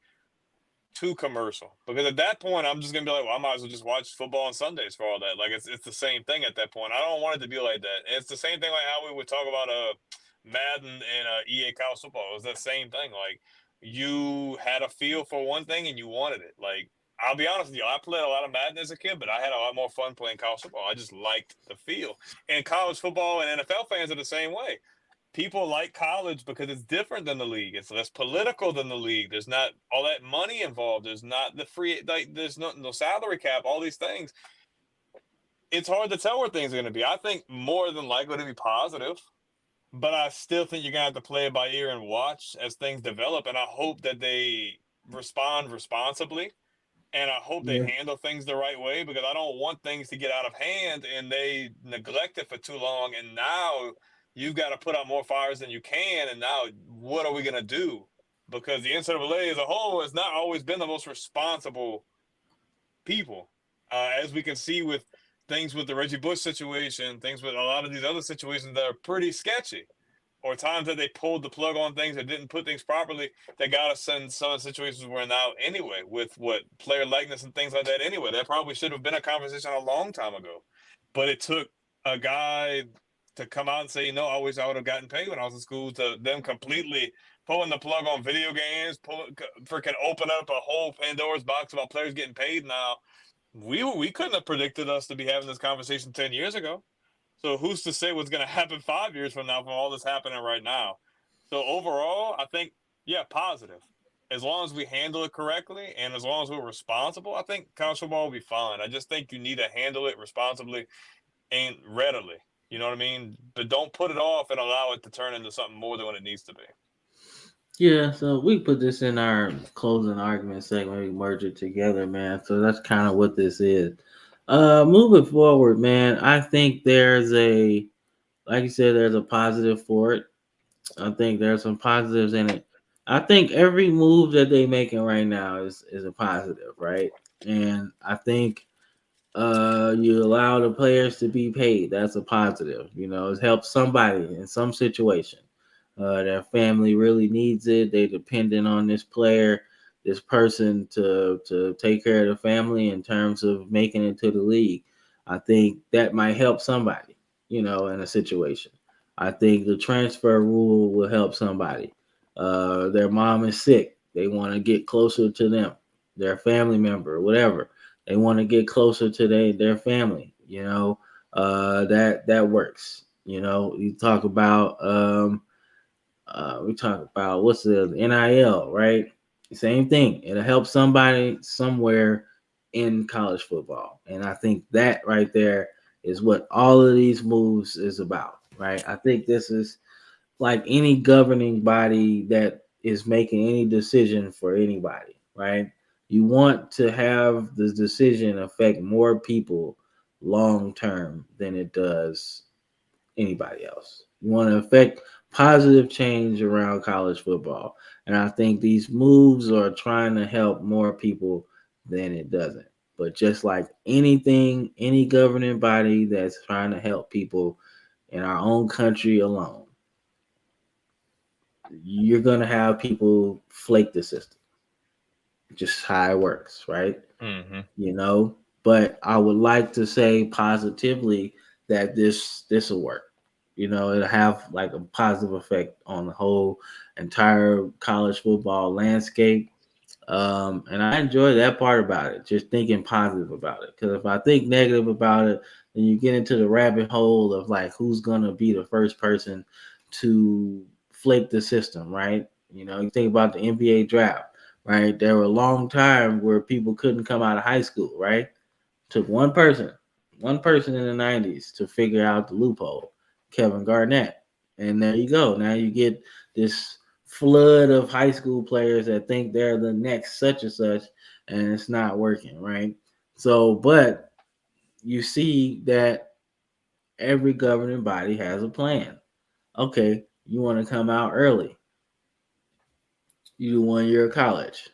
too commercial. Because at that point, I'm just going to be like, well, I might as well just watch football on Sundays for all that. Like, it's the same thing at that point. I don't want it to be like that. And it's the same thing like how we would talk about Madden and EA college football. It was the same thing. Like, you had a feel for one thing and you wanted it. Like, I'll be honest with you, I played a lot of Madden as a kid, but I had a lot more fun playing college football. I just liked the feel. And college football and NFL fans are the same way. People like college because it's different than the league. It's less political than the league. There's not all that money involved. There's not the free like there's no salary cap, all these things. It's hard to tell where things are going to be. I think more than likely to be positive, but I still think you're going to have to play it by ear and watch as things develop. And I hope that they respond responsibly and I hope they Yeah. handle things the right way because I don't want things to get out of hand and they neglect it for too long. And now you've got to put out more fires than you can. And now what are we going to do? Because the NCAA as a whole has not always been the most responsible people. As we can see with things with the Reggie Bush situation, things with a lot of these other situations that are pretty sketchy or times that they pulled the plug on things or didn't put things properly that got us in some situations we're now anyway with what player likeness and things like that anyway. That probably should have been a conversation a long time ago. But it took a guy to come out and say, I wish I would have gotten paid when I was in school to them completely pulling the plug on video games, freaking open up a whole Pandora's box about players getting paid now. We couldn't have predicted us to be having this conversation 10 years ago. So who's to say what's going to happen 5 years from now from all this happening right now? So overall, I think, yeah, positive. As long as we handle it correctly and as long as we're responsible, I think college football will be fine. I just think you need to handle it responsibly and readily. You know what I mean? But don't put it off and allow it to turn into something more than what it needs to be. Yeah, so we put this in our closing argument segment. We merge it together, man. So that's kind of what this is. Moving forward, man, I think like you said, there's a positive for it. I think there's some positives in it. I think every move that they making right now is a positive, right? And I think you allow the players to be paid. That's a positive. You know, it helps somebody in some situation. Their family really needs it. They dependent on this player, this person to take care of the family in terms of making it to the league. I think that might help somebody, you know, in a situation. I think the transfer rule will help somebody. Their mom is sick. They want to get closer to them, their family member, whatever. They want to get closer to their family. You know, that works. You know, we talk about what's the NIL, right? Same thing. It'll help somebody somewhere in college football, and I think that right there is what all of these moves is about, right? I think this is like any governing body that is making any decision for anybody, right? You want to have the decision affect more people long term than it does anybody else. You want to affect positive change around college football. And I think these moves are trying to help more people than it doesn't. But just like anything, any governing body that's trying to help people in our own country alone, you're gonna have people flake the system. Just how it works, right? Mm-hmm. You know. But I would like to say positively that this will work. You know, it'll have like a positive effect on the whole entire college football landscape. And I enjoy that part about it, just thinking positive about it. Because if I think negative about it, then you get into the rabbit hole of like who's gonna be the first person to flake the system, right? You know, you think about the NBA draft, right? There were a long time where people couldn't come out of high school, right? Took one person in the '90s to figure out the loophole, Kevin Garnett, and there you go. Now you get this flood of high school players that think they're the next such and such, and it's not working, right? So, but you see that every governing body has a plan. Okay, you want to come out early. You do 1 year of college.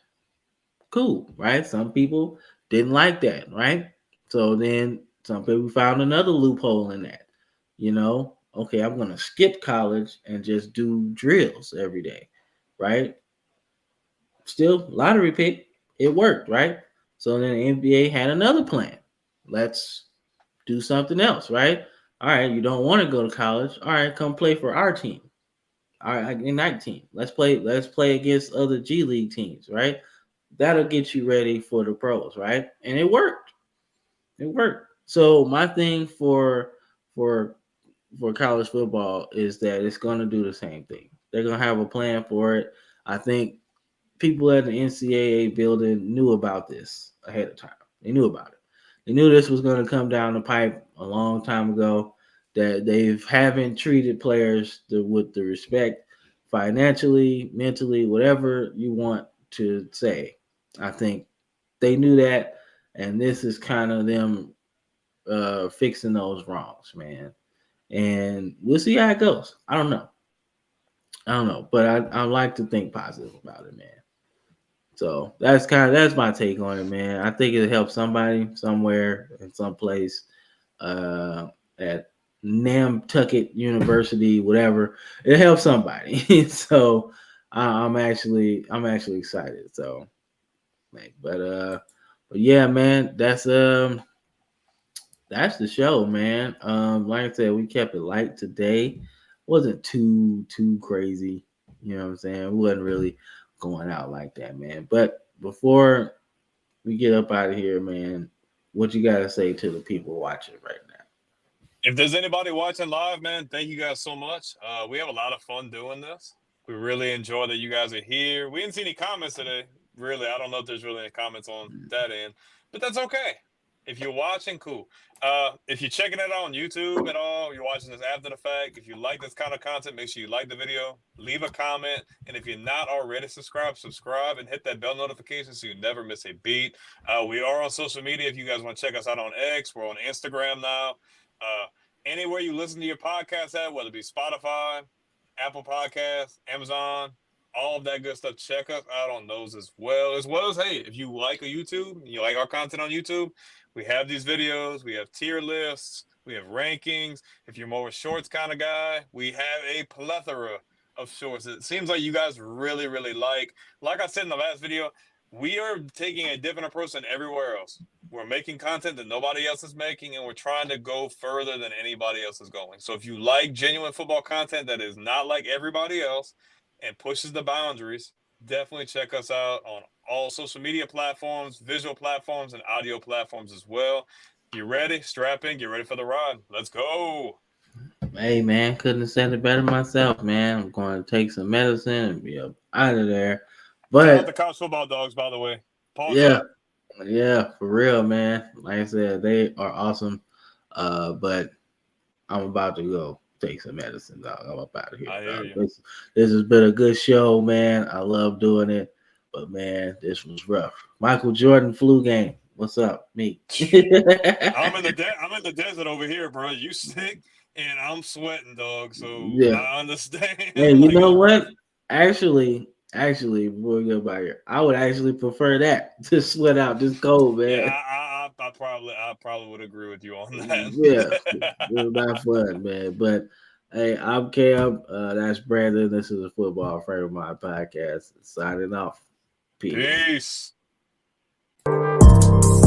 Cool, right? Some people didn't like that, right? So then some people found another loophole in that. You know, okay, I'm going to skip college and just do drills every day, right? Still, lottery pick, it worked, right? So then the NBA had another plan. Let's do something else, right? All right, you don't want to go to college. All right, come play for our team. All right, Ignite team. Let's play against other G League teams, right? That'll get you ready for the pros, right? And it worked. It worked. So my thing for for college football is that it's going to do the same thing. They're going to have a plan for it. I think people at the NCAA building knew about this ahead of time. They knew about it. They knew this was going to come down the pipe a long time ago. That they haven't treated players with the respect financially, mentally, whatever you want to say. I think they knew that, and this is kind of them fixing those wrongs, man. And we'll see how it goes. I don't know. But I like to think positive about it, man. So that's my take on it, man. I think it helps somebody somewhere in some place at Nantucket University, whatever. It helps somebody. So I'm actually excited. So, like, but yeah, man, that's the show, man. Like I said, we kept it light today. Wasn't too crazy. You know what I'm saying? We wasn't really going out like that, man. But before we get up out of here, man, what you gotta say to the people watching right now? If there's anybody watching live, man, thank you guys so much. We have a lot of fun doing this. We really enjoy that you guys are here. We didn't see any comments today. Really, I don't know if there's really any comments on that end, but that's okay. If you're watching, cool. If you're checking it out on YouTube at all, you're watching this after the fact. If you like this kind of content, make sure you like the video, leave a comment, and if you're not already subscribe and hit that bell notification so you never miss a beat. We are on social media. If you guys want to check us out on X, we're on Instagram now. Anywhere you listen to your podcast at, whether it be Spotify, Apple Podcasts, Amazon, all of that good stuff. Check us out on those as well. As well as, hey, if you like YouTube, you like our content on YouTube, we have these videos. We have tier lists. We have rankings. If you're more a shorts kind of guy, we have a plethora of shorts. It seems like you guys really, really like. Like I said in the last video, we are taking a different approach than everywhere else. We're making content that nobody else is making, and we're trying to go further than anybody else is going. So if you like genuine football content that is not like everybody else and pushes the boundaries, definitely check us out on all social media platforms, visual platforms, and audio platforms as well. You ready? Strap in. Get ready for the ride. Let's go. Hey, man, couldn't have said it better myself, man. I'm going to take some medicine and be up out of there. Shout out But the college football dogs, by the way. Pause yeah, up. yeah, for real, man. Like I said, they are awesome. But I'm about to go take some medicine, dog. I'm up out of here. I hear you. This has been a good show, man. I love doing it. But man, this was rough. Michael Jordan flu game. What's up, me? I'm in the desert over here, bro. You sick and I'm sweating, dog. So Yeah. I understand. Hey, you know what? Actually, before we go by here, I would actually prefer that to sweat out this cold, man. Yeah, I probably would agree with you on that. Yeah, it was not fun, man. But hey, I'm Cam. That's Brandon. This is a Football Frame of My podcast. Signing off. Peace. Peace.